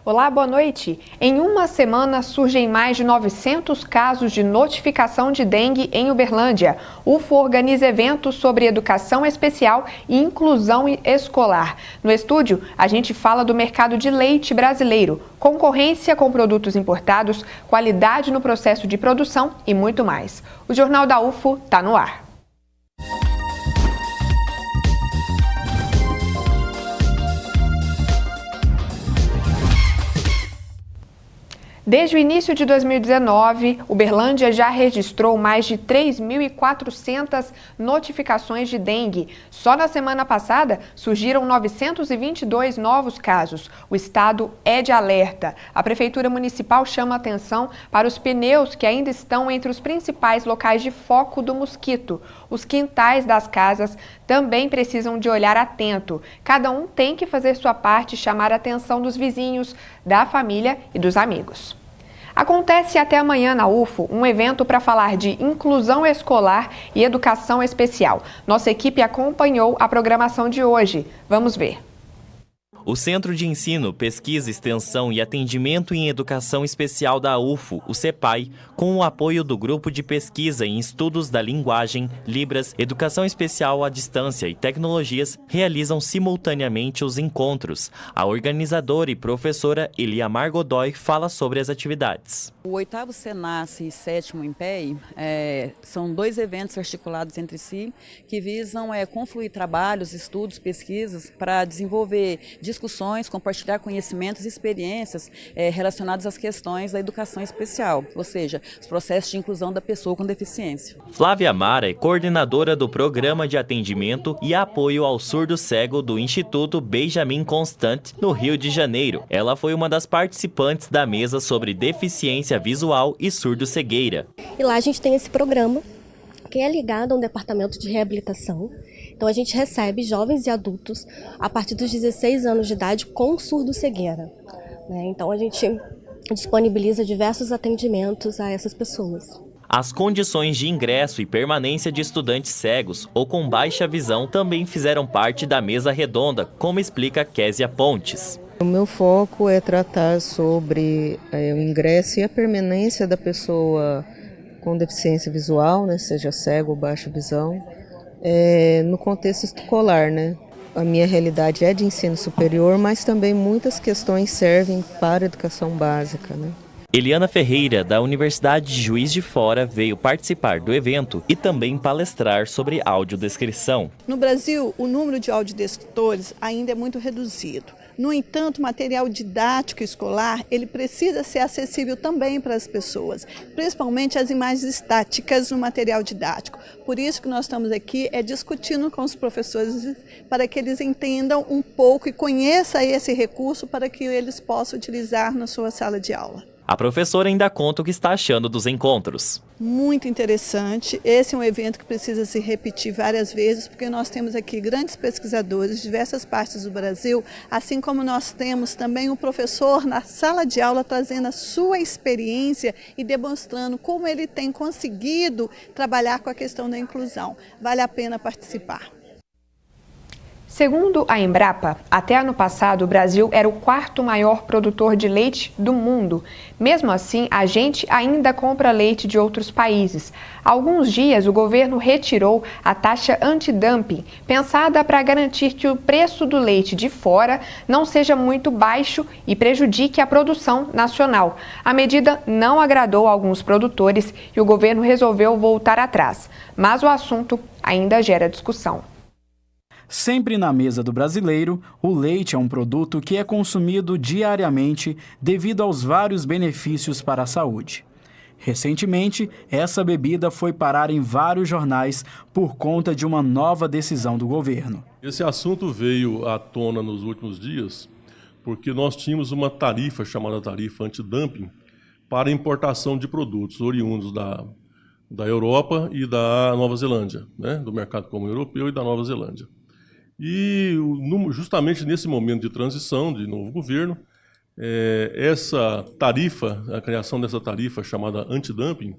Olá, boa noite. Em uma semana surgem mais de 900 casos de notificação de dengue em Uberlândia. UFO organiza eventos sobre educação especial e inclusão escolar. No estúdio, a gente fala do mercado de leite brasileiro, concorrência com produtos importados, qualidade no processo de produção e muito mais. O Jornal da UFO está no ar. Desde o início de 2019, Uberlândia já registrou mais de 3.400 notificações de dengue. Só na semana passada, surgiram 922 novos casos. O estado é de alerta. A Prefeitura Municipal chama atenção para os pneus que ainda estão entre os principais locais de foco do mosquito. Os quintais das casas também precisam de olhar atento. Cada um tem que fazer sua parte e chamar a atenção dos vizinhos, da família e dos amigos. Acontece até amanhã na UFO um evento para falar de inclusão escolar e educação especial. Nossa equipe acompanhou a programação de hoje. Vamos ver. O Centro de Ensino, Pesquisa, Extensão e Atendimento em Educação Especial da UFO, o CEPAI, com o apoio do Grupo de Pesquisa em Estudos da Linguagem, Libras, Educação Especial à Distância e Tecnologias, realizam simultaneamente os encontros. A organizadora e professora Eliamar Godoy fala sobre as atividades. O 8º Senace e 7º IMPEI são dois eventos articulados entre si que visam confluir trabalhos, estudos, pesquisas para desenvolver discussões, compartilhar conhecimentos e experiências relacionadas às questões da educação especial, ou seja, os processos de inclusão da pessoa com deficiência. Flávia Amara é coordenadora do Programa de Atendimento e Apoio ao Surdo Cego do Instituto Benjamin Constant, no Rio de Janeiro. Ela foi uma das participantes da mesa sobre deficiência visual e surdo-cegueira. E lá a gente tem esse programa que é ligado a um departamento de reabilitação. Então a gente recebe jovens e adultos a partir dos 16 anos de idade com surdo-cegueira. Então a gente disponibiliza diversos atendimentos a essas pessoas. As condições de ingresso e permanência de estudantes cegos ou com baixa visão também fizeram parte da mesa redonda, como explica Késia Pontes. O meu foco é tratar sobre o ingresso e a permanência da pessoa com deficiência visual, seja cego ou baixa visão, no contexto escolar, A minha realidade é de ensino superior, mas também muitas questões servem para a educação básica, Eliana Ferreira, da Universidade de Juiz de Fora, veio participar do evento e também palestrar sobre audiodescrição. No Brasil, o número de audiodescritores ainda é muito reduzido. No entanto, o material didático escolar, ele precisa ser acessível também para as pessoas, principalmente as imagens estáticas no material didático. Por isso que nós estamos aqui discutindo com os professores para que eles entendam um pouco e conheçam esse recurso para que eles possam utilizar na sua sala de aula. A professora ainda conta o que está achando dos encontros. Muito interessante. Esse é um evento que precisa se repetir várias vezes, porque nós temos aqui grandes pesquisadores de diversas partes do Brasil, assim como nós temos também um professor na sala de aula trazendo a sua experiência e demonstrando como ele tem conseguido trabalhar com a questão da inclusão. Vale a pena participar. Segundo a Embrapa, até ano passado o Brasil era o 4º maior produtor de leite do mundo. Mesmo assim, a gente ainda compra leite de outros países. Há alguns dias o governo retirou a taxa antidumping, pensada para garantir que o preço do leite de fora não seja muito baixo e prejudique a produção nacional. A medida não agradou a alguns produtores e o governo resolveu voltar atrás. Mas o assunto ainda gera discussão. Sempre na mesa do brasileiro, o leite é um produto que é consumido diariamente devido aos vários benefícios para a saúde. Recentemente, essa bebida foi parar em vários jornais por conta de uma nova decisão do governo. Esse assunto veio à tona nos últimos dias porque nós tínhamos uma tarifa chamada tarifa antidumping para importação de produtos oriundos da Europa e da Nova Zelândia, do mercado comum europeu e da Nova Zelândia. E justamente nesse momento de transição, de novo governo, essa tarifa, a criação dessa tarifa chamada antidumping,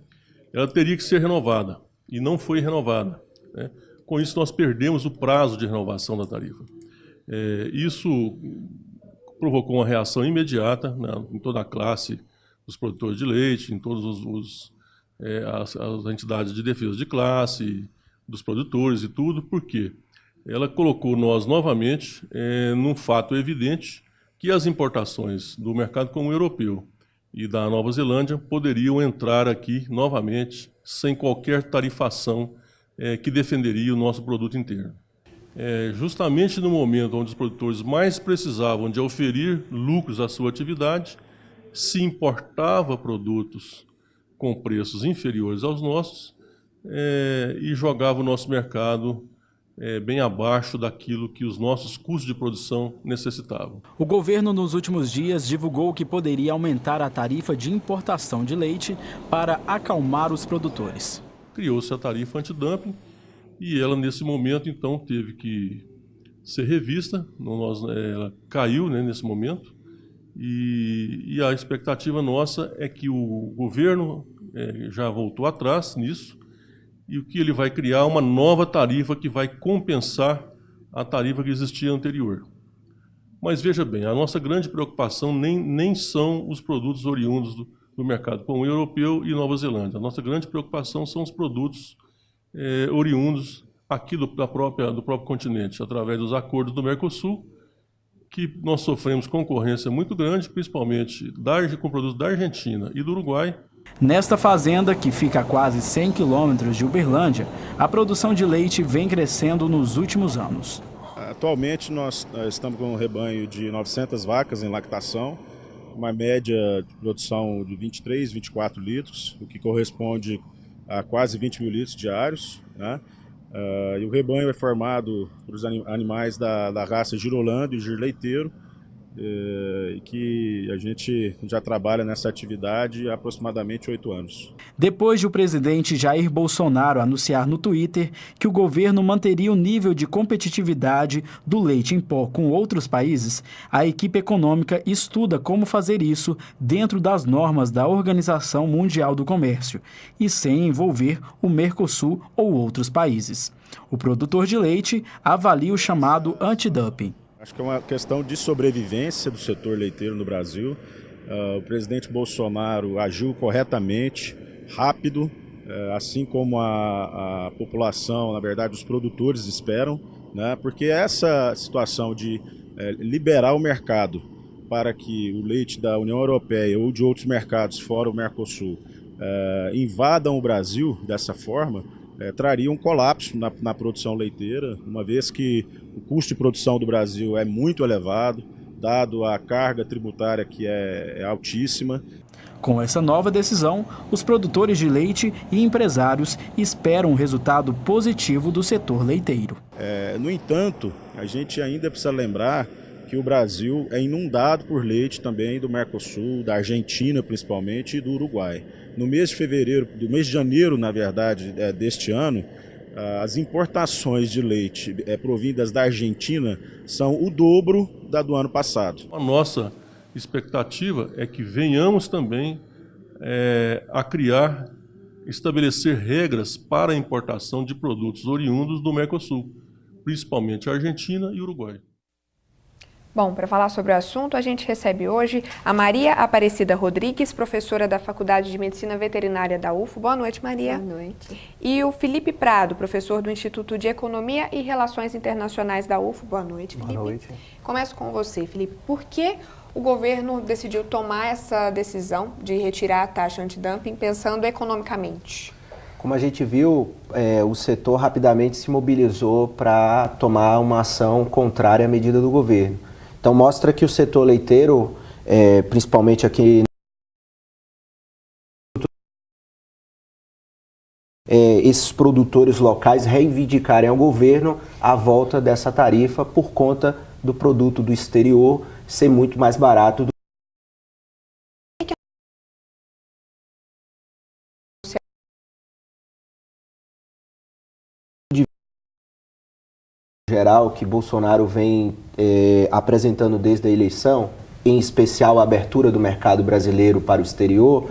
ela teria que ser renovada, e não foi renovada. Com isso, nós perdemos o prazo de renovação da tarifa. Isso provocou uma reação imediata, né, em toda a classe dos produtores de leite, em todas as entidades de defesa de classe, dos produtores e tudo. Por quê? Ela colocou nós novamente num fato evidente que as importações do mercado comum europeu e da Nova Zelândia poderiam entrar aqui novamente sem qualquer tarifação que defenderia o nosso produto interno. Justamente no momento onde os produtores mais precisavam de oferir lucros à sua atividade, se importava produtos com preços inferiores aos nossos e jogava o nosso mercado bem abaixo daquilo que os nossos custos de produção necessitavam. O governo, nos últimos dias, divulgou que poderia aumentar a tarifa de importação de leite para acalmar os produtores. Criou-se a tarifa antidumping e ela, nesse momento, então, teve que ser revista. Ela caiu, né, nesse momento, e a expectativa nossa é que o governo já voltou atrás nisso, e o que ele vai criar uma nova tarifa que vai compensar a tarifa que existia anterior. Mas veja bem, a nossa grande preocupação nem são os produtos oriundos do mercado comum europeu e Nova Zelândia. A nossa grande preocupação são os produtos oriundos aqui do próprio continente, através dos acordos do Mercosul, que nós sofremos concorrência muito grande, principalmente com produtos da Argentina e do Uruguai. Nesta fazenda, que fica a quase 100 quilômetros de Uberlândia, a produção de leite vem crescendo nos últimos anos. Atualmente nós estamos com um rebanho de 900 vacas em lactação, uma média de produção de 23, 24 litros, o que corresponde a quase 20 mil litros diários, né? E o rebanho é formado por os animais da raça Girolando e Gir Leiteiro, e que a gente já trabalha nessa atividade há aproximadamente 8 anos. Depois de o presidente Jair Bolsonaro anunciar no Twitter que o governo manteria o nível de competitividade do leite em pó com outros países, a equipe econômica estuda como fazer isso dentro das normas da Organização Mundial do Comércio e sem envolver o Mercosul ou outros países. O produtor de leite avalia o chamado antidumping. Acho que é uma questão de sobrevivência do setor leiteiro no Brasil. O presidente Bolsonaro agiu corretamente, rápido, assim como a população, na verdade, os produtores esperam, né? Porque essa situação de liberar o mercado para que o leite da União Europeia ou de outros mercados fora o Mercosul invadam o Brasil dessa forma, traria um colapso na produção leiteira, uma vez que o custo de produção do Brasil é muito elevado, dado a carga tributária que é altíssima. Com essa nova decisão, os produtores de leite e empresários esperam um resultado positivo do setor leiteiro. No entanto, a gente ainda precisa lembrar que o Brasil é inundado por leite também do Mercosul, da Argentina principalmente e do Uruguai. No mês de janeiro, na verdade, deste ano, as importações de leite provindas da Argentina são o dobro do ano passado. A nossa expectativa é que venhamos também estabelecer regras para a importação de produtos oriundos do Mercosul, principalmente a Argentina e o Uruguai. Bom, para falar sobre o assunto, a gente recebe hoje a Maria Aparecida Rodrigues, professora da Faculdade de Medicina Veterinária da UFO. Boa noite, Maria. Boa noite. E o Felipe Prado, professor do Instituto de Economia e Relações Internacionais da UFO. Boa noite, Felipe. Boa noite. Começo com você, Felipe. Por que o governo decidiu tomar essa decisão de retirar a taxa antidumping pensando economicamente? Como a gente viu, o setor rapidamente se mobilizou para tomar uma ação contrária à medida do governo. Então mostra que o setor leiteiro, principalmente aqui, esses produtores locais reivindicarem ao governo a volta dessa tarifa por conta do produto do exterior ser muito mais barato. Geral que Bolsonaro vem apresentando desde a eleição, em especial a abertura do mercado brasileiro para o exterior,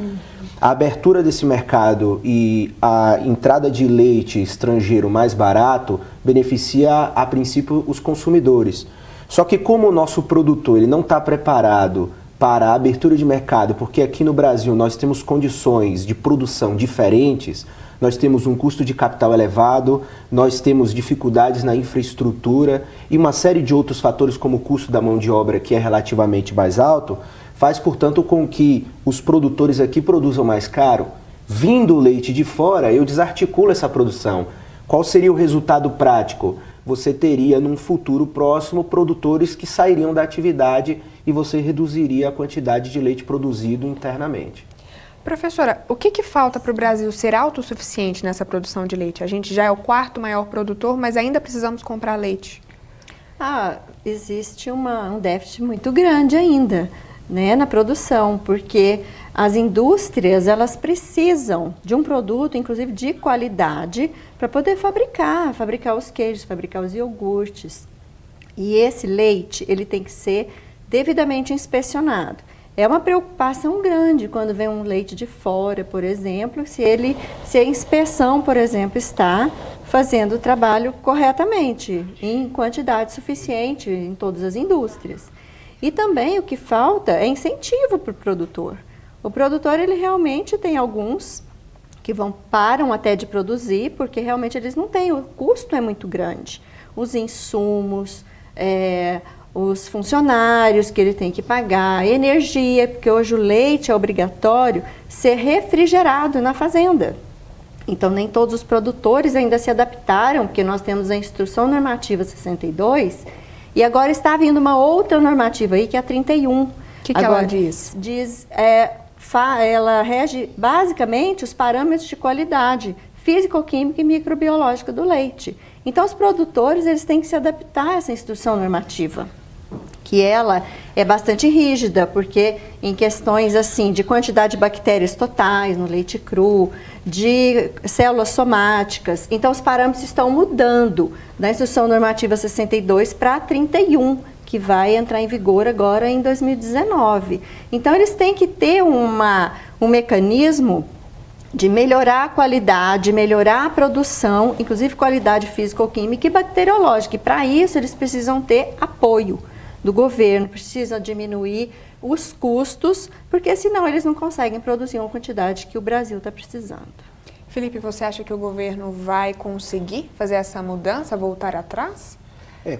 a abertura desse mercado e a entrada de leite estrangeiro mais barato beneficia, a princípio, os consumidores. Só que como o nosso produtor ele não está preparado para a abertura de mercado, porque aqui no Brasil nós temos condições de produção diferentes, nós temos um custo de capital elevado, nós temos dificuldades na infraestrutura e uma série de outros fatores como o custo da mão de obra, que é relativamente mais alto, faz, portanto, com que os produtores aqui produzam mais caro. Vindo o leite de fora, eu desarticulo essa produção. Qual seria o resultado prático? Você teria, num futuro próximo, produtores que sairiam da atividade e você reduziria a quantidade de leite produzido internamente. Professora, o que falta para o Brasil ser autossuficiente nessa produção de leite? A gente já é o 4º maior produtor, mas ainda precisamos comprar leite. Existe um déficit muito grande ainda, né, na produção, porque as indústrias, elas precisam de um produto, inclusive de qualidade, para poder fabricar os queijos, fabricar os iogurtes. E esse leite, ele tem que ser devidamente inspecionado. É uma preocupação grande quando vem um leite de fora, por exemplo, se a inspeção, por exemplo, está fazendo o trabalho corretamente, em quantidade suficiente em todas as indústrias. E também o que falta é incentivo para o produtor. O produtor, ele realmente tem alguns que param até de produzir, porque realmente eles não têm, o custo é muito grande. Os insumos, os funcionários que ele tem que pagar, a energia, porque hoje o leite é obrigatório ser refrigerado na fazenda. Então, nem todos os produtores ainda se adaptaram, porque nós temos a Instrução Normativa 62, e agora está vindo uma outra normativa aí, que é a 31. O que ela diz? Ela rege basicamente os parâmetros de qualidade físico-química e microbiológica do leite. Então, os produtores, eles têm que se adaptar a essa instrução normativa, que ela é bastante rígida, porque em questões assim de quantidade de bactérias totais no leite cru, de células somáticas, então os parâmetros estão mudando da instrução normativa 62 para a 31, que vai entrar em vigor agora em 2019. Então, eles têm que ter um mecanismo de melhorar a qualidade, melhorar a produção, inclusive qualidade físico-química e bacteriológica. E para isso, eles precisam ter apoio do governo, precisam diminuir os custos, porque senão eles não conseguem produzir uma quantidade que o Brasil está precisando. Felipe, você acha que o governo vai conseguir fazer essa mudança, voltar atrás?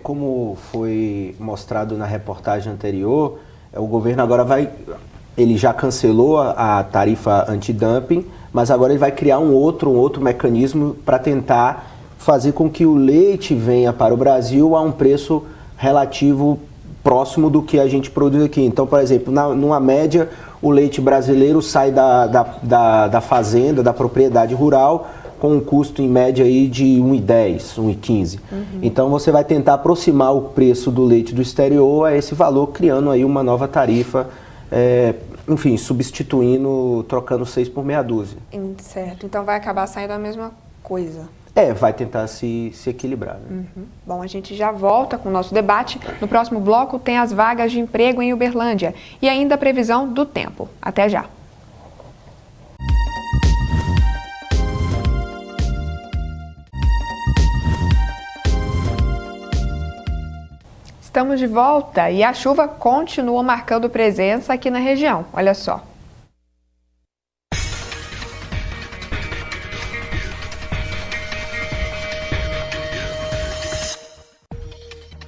Como foi mostrado na reportagem anterior, o governo agora ele já cancelou a tarifa antidumping, mas agora ele vai criar um outro mecanismo para tentar fazer com que o leite venha para o Brasil a um preço relativo próximo do que a gente produz aqui. Então, por exemplo, numa média, o leite brasileiro sai da fazenda, da propriedade rural, com um custo em média aí de R$ 1,10, R$ 1,15. Então você vai tentar aproximar o preço do leite do exterior a esse valor, criando aí uma nova tarifa, enfim, trocando 6 por meia dúzia. Certo, então vai acabar saindo a mesma coisa. Vai tentar se equilibrar. Né? Bom, a gente já volta com o nosso debate. No próximo bloco tem as vagas de emprego em Uberlândia e ainda a previsão do tempo. Até já. Estamos de volta e a chuva continua marcando presença aqui na região. Olha só.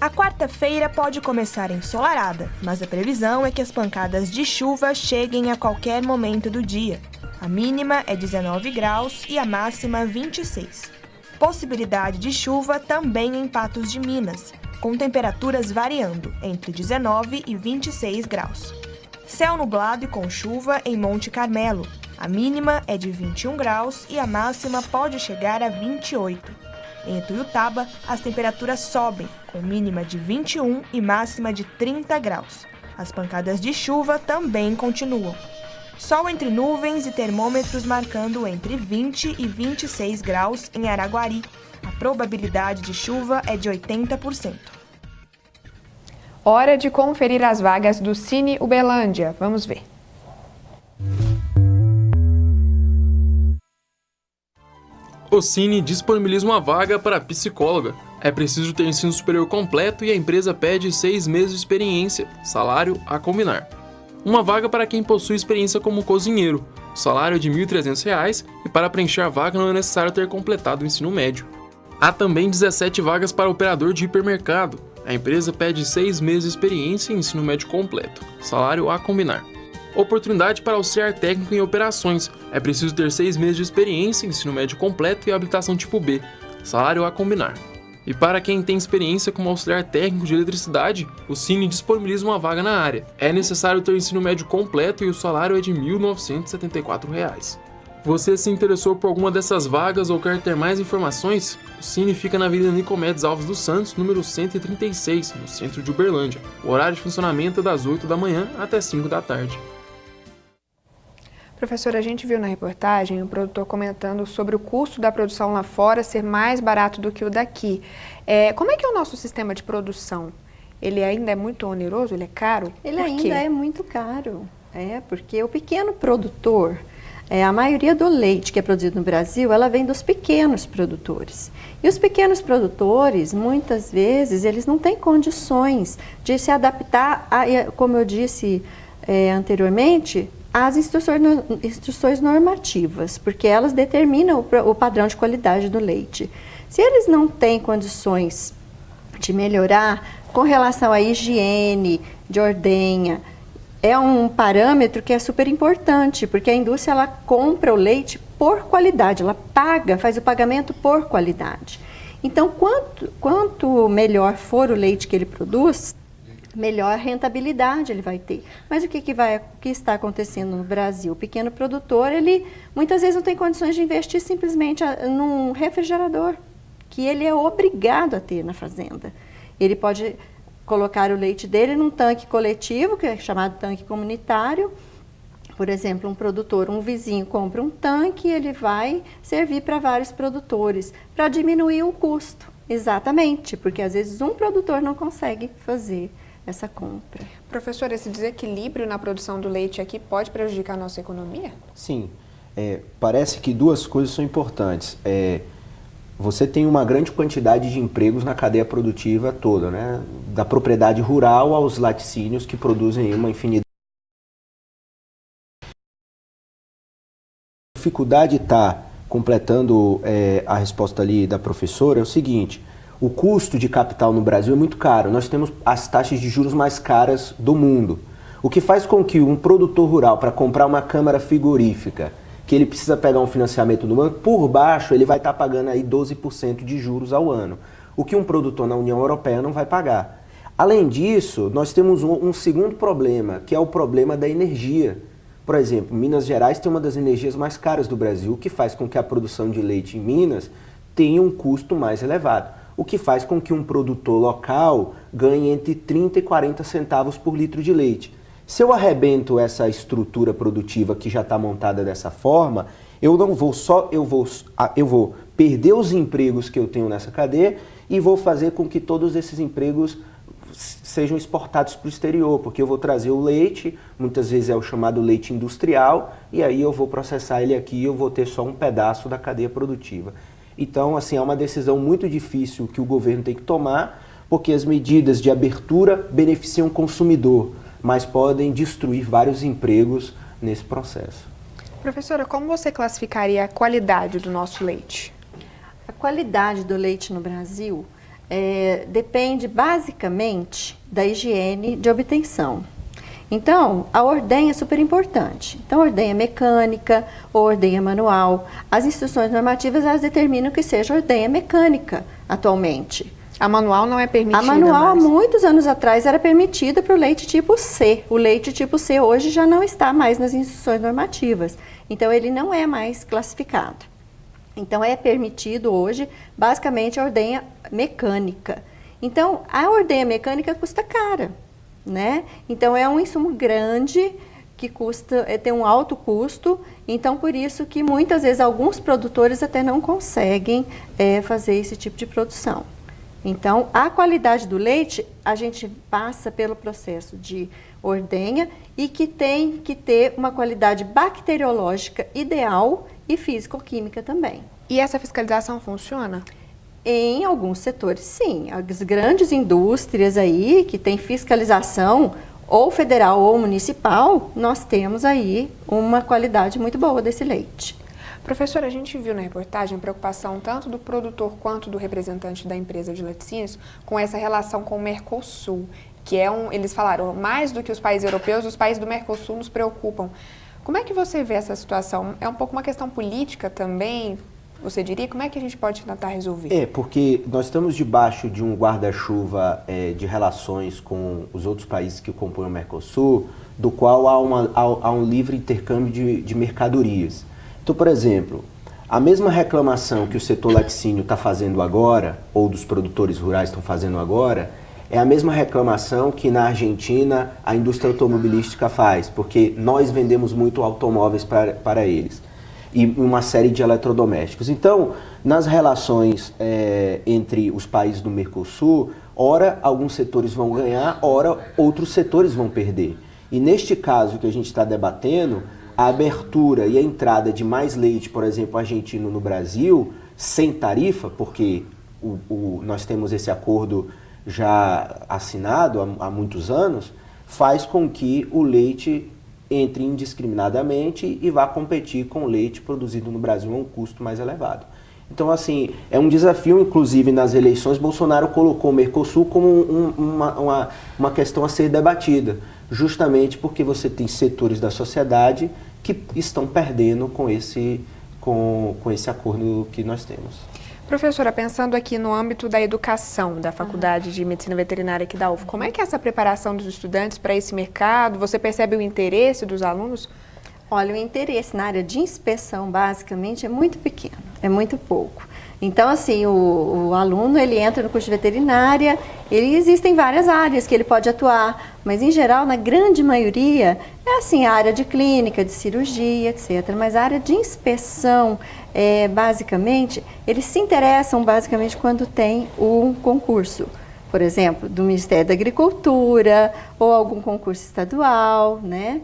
A quarta-feira pode começar ensolarada, mas a previsão é que as pancadas de chuva cheguem a qualquer momento do dia. A mínima é 19 graus e a máxima 26. Possibilidade de chuva também em Patos de Minas, com temperaturas variando entre 19 e 26 graus. Céu nublado e com chuva em Monte Carmelo. A mínima é de 21 graus e a máxima pode chegar a 28. Em Ituiutaba, as temperaturas sobem, com mínima de 21 e máxima de 30 graus. As pancadas de chuva também continuam. Sol entre nuvens e termômetros marcando entre 20 e 26 graus em Araguari. A probabilidade de chuva é de 80%. Hora de conferir as vagas do Cine Uberlândia. Vamos ver. O Cine disponibiliza uma vaga para psicóloga. É preciso ter ensino superior completo e a empresa pede 6 meses de experiência, salário a combinar. Uma vaga para quem possui experiência como cozinheiro. O salário é de R$ 1.300 e para preencher a vaga não é necessário ter completado o ensino médio. Há também 17 vagas para operador de hipermercado. A empresa pede 6 meses de experiência e ensino médio completo, salário a combinar. Oportunidade para auxiliar técnico em operações. É preciso ter 6 meses de experiência, ensino médio completo e habilitação tipo B, salário a combinar. E para quem tem experiência como auxiliar técnico de eletricidade, o Cine disponibiliza uma vaga na área. É necessário ter ensino médio completo e o salário é de R$ 1.974. Você se interessou por alguma dessas vagas ou quer ter mais informações? O Cine fica na Avenida Nicomedes Alves dos Santos, número 136, no centro de Uberlândia. O horário de funcionamento é das 8 da manhã até 5 da tarde. Professora, a gente viu na reportagem o produtor comentando sobre o custo da produção lá fora ser mais barato do que o daqui. Como é que é o nosso sistema de produção? Ele ainda é muito oneroso? Ele é caro? Ele ainda é muito caro, porque o pequeno produtor, a maioria do leite que é produzido no Brasil, ela vem dos pequenos produtores. E os pequenos produtores, muitas vezes, eles não têm condições de se adaptar, como eu disse anteriormente, as instruções normativas, porque elas determinam o padrão de qualidade do leite. Se eles não têm condições de melhorar com relação à higiene de ordenha, é um parâmetro que é super importante, porque a indústria ela compra o leite por qualidade, ela faz o pagamento por qualidade. Então, quanto melhor for o leite que ele produz, melhor rentabilidade ele vai ter. Mas o que está acontecendo no Brasil? O pequeno produtor, ele muitas vezes não tem condições de investir simplesmente num refrigerador, que ele é obrigado a ter na fazenda. Ele pode colocar o leite dele num tanque coletivo, que é chamado tanque comunitário. Por exemplo, um vizinho compra um tanque e ele vai servir para vários produtores, para diminuir o custo. Exatamente, porque às vezes um produtor não consegue fazer essa compra. Professora, esse desequilíbrio na produção do leite aqui pode prejudicar a nossa economia? Sim, parece que duas coisas são importantes. Você tem uma grande quantidade de empregos na cadeia produtiva toda, né? Da propriedade rural aos laticínios que produzem uma infinidade. A dificuldade está, completando a resposta ali da professora, é o seguinte: o custo de capital no Brasil é muito caro. Nós temos as taxas de juros mais caras do mundo. O que faz com que um produtor rural, para comprar uma câmara frigorífica, que ele precisa pegar um financiamento do banco, por baixo ele vai estar pagando aí 12% de juros ao ano. O que um produtor na União Europeia não vai pagar. Além disso, nós temos um segundo problema, que é o problema da energia. Por exemplo, Minas Gerais tem uma das energias mais caras do Brasil, o que faz com que a produção de leite em Minas tenha um custo mais elevado. O que faz com que um produtor local ganhe entre 30 e 40 centavos por litro de leite. Se eu arrebento essa estrutura produtiva que já está montada dessa forma, eu vou perder os empregos que eu tenho nessa cadeia e vou fazer com que todos esses empregos sejam exportados para o exterior, porque eu vou trazer o leite, muitas vezes é o chamado leite industrial, e aí eu vou processar ele aqui e eu vou ter só um pedaço da cadeia produtiva. Então, assim, é uma decisão muito difícil que o governo tem que tomar, porque as medidas de abertura beneficiam o consumidor, mas podem destruir vários empregos nesse processo. Professora, como você classificaria a qualidade do nosso leite? A qualidade do leite no Brasil depende basicamente da higiene de obtenção. Então, a ordenha é super importante. Então, ordenha mecânica ou ordenha manual. As instruções normativas, elas determinam que seja ordenha mecânica atualmente. A manual não é permitida? A manual, há muitos anos atrás, era permitida para o leite tipo C. O leite tipo C hoje já não está mais nas instruções normativas. Então, ele não é mais classificado. Então, é permitido hoje, basicamente, a ordenha mecânica. Então, a ordenha mecânica custa cara, né? Então, é um insumo grande que tem um alto custo. Então, por isso que, muitas vezes, alguns produtores até não conseguem fazer esse tipo de produção. Então, a qualidade do leite, a gente passa pelo processo de ordenha e que tem que ter uma qualidade bacteriológica ideal e físico-química também. E essa fiscalização funciona? Em alguns setores, sim. As grandes indústrias aí, que tem fiscalização ou federal ou municipal, nós temos aí uma qualidade muito boa desse leite. Professora, a gente viu na reportagem a preocupação tanto do produtor quanto do representante da empresa de laticínios com essa relação com o Mercosul, que eles falaram, mais do que os países europeus, os países do Mercosul nos preocupam. Como é que você vê essa situação? É um pouco uma questão política também, você diria? Como é que a gente pode tentar resolver? Porque nós estamos debaixo de um guarda-chuva de relações com os outros países que compõem o Mercosul, do qual há um livre intercâmbio de mercadorias. Então, por exemplo, a mesma reclamação que o setor laticínio está fazendo agora, ou dos produtores rurais estão fazendo agora, é a mesma reclamação que na Argentina a indústria automobilística faz, porque nós vendemos muito automóveis para eles e uma série de eletrodomésticos. Então, nas relações entre os países do Mercosul, ora alguns setores vão ganhar, ora outros setores vão perder. E neste caso que a gente está debatendo, a abertura e a entrada de mais leite, por exemplo, argentino no Brasil, sem tarifa, porque nós temos esse acordo já assinado há muitos anos, faz com que o leite entre indiscriminadamente e vá competir com o leite produzido no Brasil a um custo mais elevado. Então, assim, é um desafio, inclusive nas eleições, Bolsonaro colocou o Mercosul como uma questão a ser debatida, justamente porque você tem setores da sociedade que estão perdendo com esse acordo que nós temos. Professora, pensando aqui no âmbito da educação, da Faculdade de Medicina Veterinária aqui da UF, como é que é essa preparação dos estudantes para esse mercado? Você percebe o interesse dos alunos? Olha, o interesse na área de inspeção, basicamente, é muito pequeno, é muito pouco. Então, assim, o aluno, ele entra no curso de veterinária, existem várias áreas que ele pode atuar, mas, em geral, na grande maioria, é assim, a área de clínica, de cirurgia, etc. Mas a área de inspeção, basicamente, eles se interessam, basicamente, quando tem um concurso. Por exemplo, do Ministério da Agricultura, ou algum concurso estadual, né?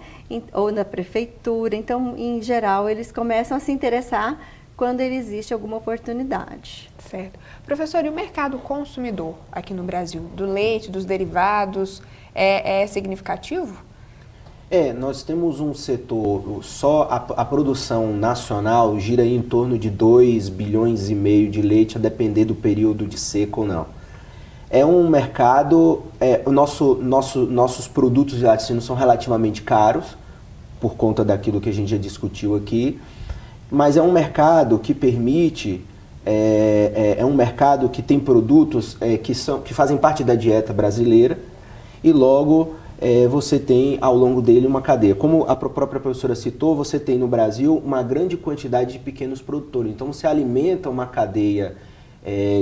Ou da prefeitura. Então, em geral, eles começam a se interessar quando existe alguma oportunidade. Certo. Professor, e o mercado consumidor aqui no Brasil, do leite, dos derivados, é significativo? Nós temos um setor, só a produção nacional gira em torno de 2,5 bilhões de leite, a depender do período de seca ou não. É um mercado, nossos produtos de laticínio são relativamente caros, por conta daquilo que a gente já discutiu aqui, mas é um mercado que permite, é um mercado que tem produtos que fazem parte da dieta brasileira e logo você tem ao longo dele uma cadeia. Como a própria professora citou, você tem no Brasil uma grande quantidade de pequenos produtores, então você alimenta uma cadeia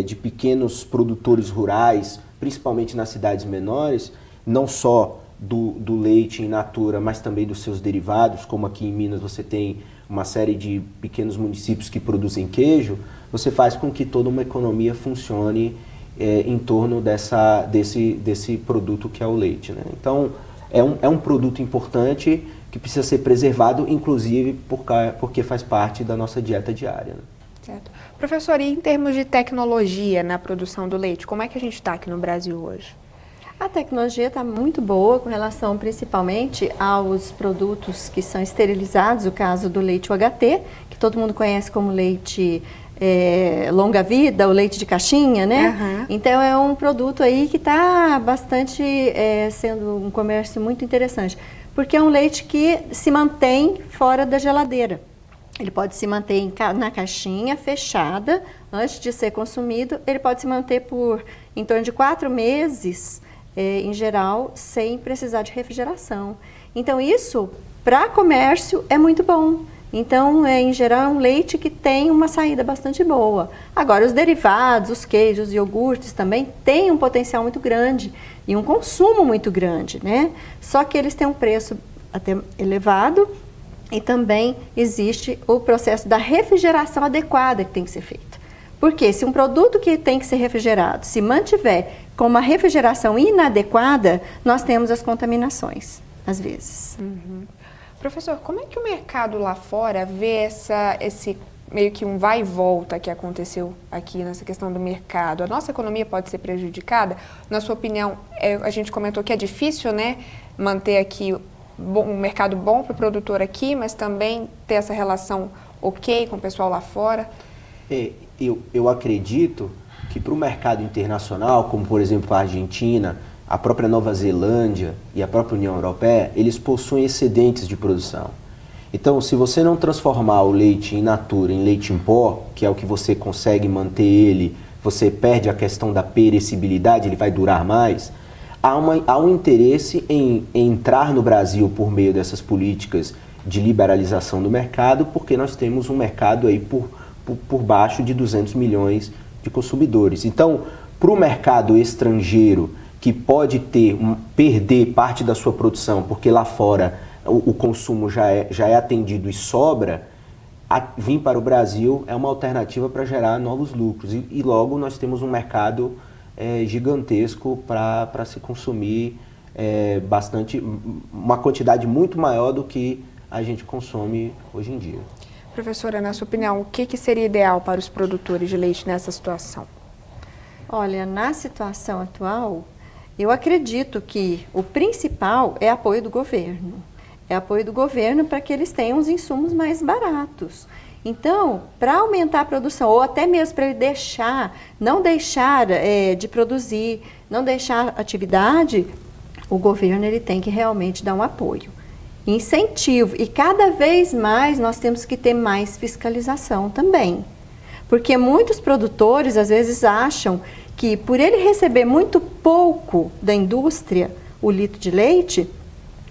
de pequenos produtores rurais, principalmente nas cidades menores, não só do leite in natura, mas também dos seus derivados, como aqui em Minas você tem uma série de pequenos municípios que produzem queijo, você faz com que toda uma economia funcione em torno desse produto que é o leite, né? Então, é um produto importante que precisa ser preservado, inclusive porque faz parte da nossa dieta diária, né? Certo. Professor, e em termos de tecnologia na produção do leite, como é que a gente está aqui no Brasil hoje? A tecnologia está muito boa com relação principalmente aos produtos que são esterilizados, o caso do leite UHT, que todo mundo conhece como leite longa vida, o leite de caixinha, né? Uhum. Então é um produto aí que está bastante sendo um comércio muito interessante, porque é um leite que se mantém fora da geladeira. Ele pode se manter na caixinha fechada antes de ser consumido, ele pode se manter por em torno de 4 meses, em geral, sem precisar de refrigeração. Então, isso, para comércio, é muito bom. Então, em geral, é um leite que tem uma saída bastante boa. Agora, os derivados, os queijos e iogurtes também têm um potencial muito grande e um consumo muito grande, né? Só que eles têm um preço até elevado e também existe o processo da refrigeração adequada que tem que ser feita. Porque se um produto que tem que ser refrigerado se mantiver com uma refrigeração inadequada, nós temos as contaminações, às vezes. Uhum. Professor, como é que o mercado lá fora vê esse meio que um vai e volta que aconteceu aqui nessa questão do mercado, a nossa economia pode ser prejudicada? Na sua opinião, a gente comentou que é difícil, né, manter aqui um mercado bom para o produtor aqui, mas também ter essa relação ok com o pessoal lá fora? Eu acredito que para o mercado internacional, como por exemplo a Argentina, a própria Nova Zelândia e a própria União Europeia, eles possuem excedentes de produção. Então, se você não transformar o leite in natura em leite em pó, que é o que você consegue manter ele, você perde a questão da perecibilidade, ele vai durar mais, há um interesse em entrar no Brasil por meio dessas políticas de liberalização do mercado, porque nós temos um mercado aí por baixo de 200 milhões de consumidores. Então, para o mercado estrangeiro, que pode perder parte da sua produção, porque lá fora o consumo já é atendido e sobra, vir para o Brasil é uma alternativa para gerar novos lucros. E logo nós temos um mercado gigantesco para se consumir uma quantidade muito maior do que a gente consome hoje em dia. Professora, na sua opinião, o que seria ideal para os produtores de leite nessa situação? Olha, na situação atual, eu acredito que o principal é apoio do governo. É apoio do governo para que eles tenham os insumos mais baratos. Então, para aumentar a produção, ou até mesmo para ele não deixar de produzir, não deixar atividade, o governo ele tem que realmente dar um apoio. Incentivo. E cada vez mais nós temos que ter mais fiscalização também. Porque muitos produtores, às vezes, acham que por ele receber muito pouco da indústria, o litro de leite,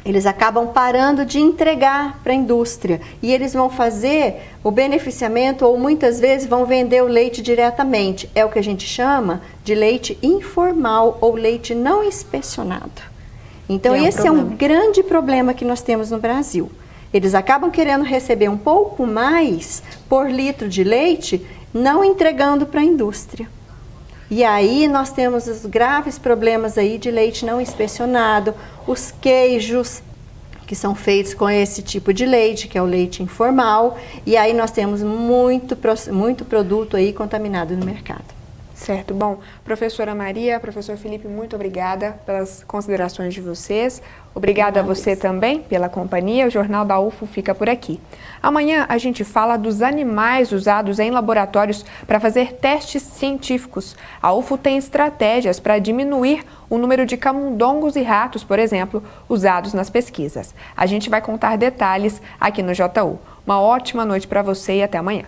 eles acabam parando de entregar para a indústria e eles vão fazer o beneficiamento ou muitas vezes vão vender o leite diretamente. É o que a gente chama de leite informal ou leite não inspecionado. Então esse é um grande problema que nós temos no Brasil. Eles acabam querendo receber um pouco mais por litro de leite, não entregando para a indústria. E aí nós temos os graves problemas aí de leite não inspecionado, os queijos que são feitos com esse tipo de leite, que é o leite informal, e aí nós temos muito produto aí contaminado no mercado. Certo. Bom, professora Maria, professor Felipe, muito obrigada pelas considerações de vocês. Obrigada a você também pela companhia. O Jornal da UFO fica por aqui. Amanhã a gente fala dos animais usados em laboratórios para fazer testes científicos. A UFO tem estratégias para diminuir o número de camundongos e ratos, por exemplo, usados nas pesquisas. A gente vai contar detalhes aqui no JU. Uma ótima noite para você e até amanhã.